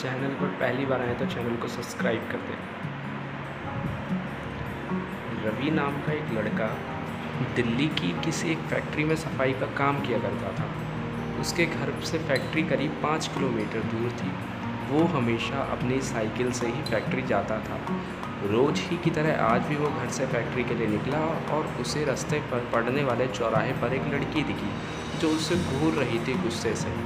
Channel पर पहली बार आए तो चैनल को सब्सक्राइब कर दें। रवि नाम का एक लड़का दिल्ली की किसी एक फैक्ट्री में सफाई का काम किया करता था। उसके घर से फैक्ट्री करीब 5 किलोमीटर दूर थी। वो हमेशा अपनी साइकिल से ही फैक्ट्री जाता था। रोज़ ही की तरह आज भी वो घर से फैक्ट्री के लिए निकला और उसे रास्ते पर पड़ने वाले चौराहे पर एक लड़की दिखी जो उससे घूर रही थी गुस्से से।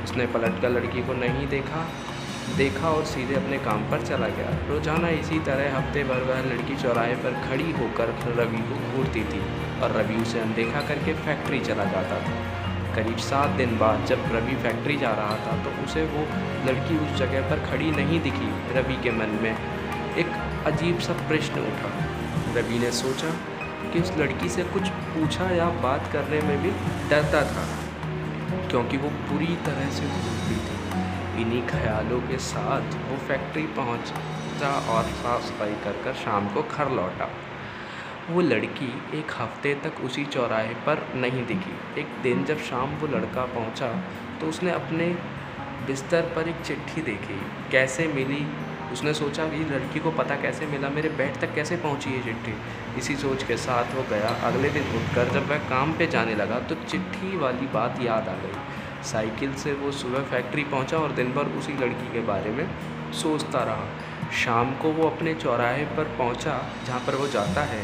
उसने पलटकर लड़की को नहीं देखा और सीधे अपने काम पर चला गया। रोज़ाना इसी तरह हफ्ते भर वह लड़की चौराहे पर खड़ी होकर रवि को घूरती थी और रवि उसे अनदेखा करके फैक्ट्री चला जाता था। करीब 7 दिन बाद जब रवि फैक्ट्री जा रहा था तो उसे वो लड़की उस जगह पर खड़ी नहीं दिखी। रवि के मन में एक अजीब सा प्रश्न उठा। रवि ने सोचा कि उस लड़की से कुछ पूछा या बात करने में भी डरता था क्योंकि वो पूरी तरह से घूरती थी। इन्हीं ख्यालों के साथ वो फैक्ट्री पहुंचा और साफ सफाई कर शाम को घर लौटा। वो लड़की एक हफ्ते तक उसी चौराहे पर नहीं दिखी। एक दिन जब शाम वो लड़का पहुंचा तो उसने अपने बिस्तर पर एक चिट्ठी देखी। कैसे मिली? उसने सोचा कि लड़की को पता कैसे मिला, मेरे बेड तक कैसे पहुंची ये चिट्ठी। इसी सोच के साथ वो गया। अगले दिन उठकर जब वह काम पे जाने लगा तो चिट्ठी वाली बात याद आ गई। साइकिल से वो सुबह फैक्ट्री पहुंचा और दिन भर उसी लड़की के बारे में सोचता रहा। शाम को वो अपने चौराहे पर पहुंचा जहाँ पर वो जाता है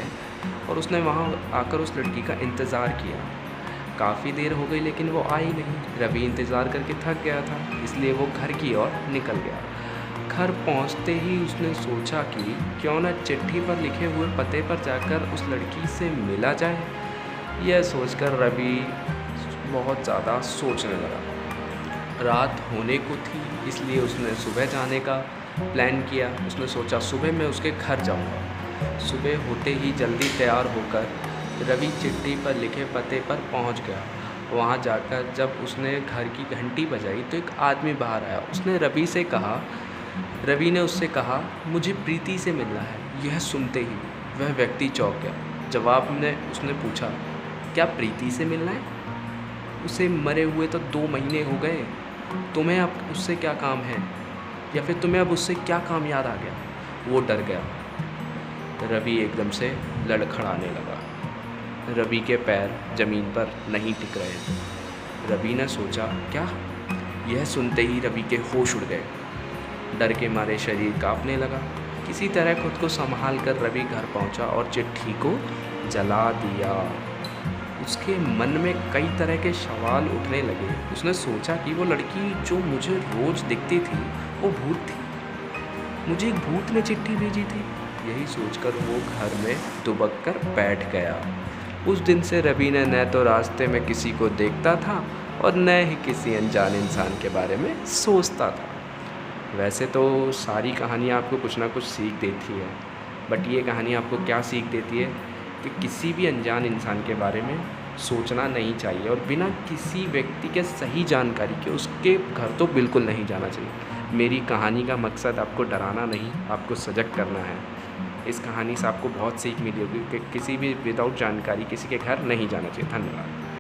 और उसने वहाँ आकर उस लड़की का इंतज़ार किया। काफ़ी देर हो गई लेकिन वो आई नहीं। रवि इंतज़ार करके थक गया था, इसलिए वो घर की ओर निकल गया। घर पहुंचते ही उसने सोचा कि क्यों न चिट्ठी पर लिखे हुए पते पर जाकर उस लड़की से मिला जाए। यह सोचकर रवि बहुत ज़्यादा सोचने लगा। रात होने को थी इसलिए उसने सुबह जाने का प्लान किया। उसने सोचा सुबह मैं उसके घर जाऊंगा। सुबह होते ही जल्दी तैयार होकर रवि चिट्ठी पर लिखे पते पर पहुंच गया। वहां जाकर जब उसने घर की घंटी बजाई तो एक आदमी बाहर आया। रवि ने उससे कहा मुझे प्रीति से मिलना है। यह सुनते ही वह व्यक्ति चौंक गया। जवाब में उसने पूछा क्या प्रीति से मिलना है? उसे मरे हुए तो 2 महीने हो गए। तुम्हें अब उससे क्या काम है, या फिर तुम्हें अब उससे क्या काम याद आ गया? वो डर गया। रवि एकदम से लड़खड़ाने लगा। रवि के पैर ज़मीन पर नहीं टिक रहे थे। रवि ने सोचा क्या? यह सुनते ही रवि के होश उड़ गए। डर के मारे शरीर कांपने लगा। किसी तरह खुद को संभाल कर रवि घर पहुंचा और चिट्ठी को जला दिया। उसके मन में कई तरह के सवाल उठने लगे। उसने सोचा कि वो लड़की जो मुझे रोज़ दिखती थी वो भूत थी। मुझे एक भूत ने चिट्ठी भेजी थी। यही सोचकर वो घर में दुबक कर बैठ गया। उस दिन से रवि ने न तो रास्ते में किसी को देखता था और न ही किसी अनजान इंसान के बारे में सोचता था। वैसे तो सारी कहानियाँ आपको कुछ ना कुछ सीख देती है, बट ये कहानी आपको क्या सीख देती है कि किसी भी अनजान इंसान के बारे में सोचना नहीं चाहिए और बिना किसी व्यक्ति के सही जानकारी के उसके घर तो बिल्कुल नहीं जाना चाहिए। मेरी कहानी का मकसद आपको डराना नहीं, आपको सजग करना है। इस कहानी से आपको बहुत सीख मिली होगी कि किसी भी विदाउट जानकारी किसी के घर नहीं जाना चाहिए। धन्यवाद।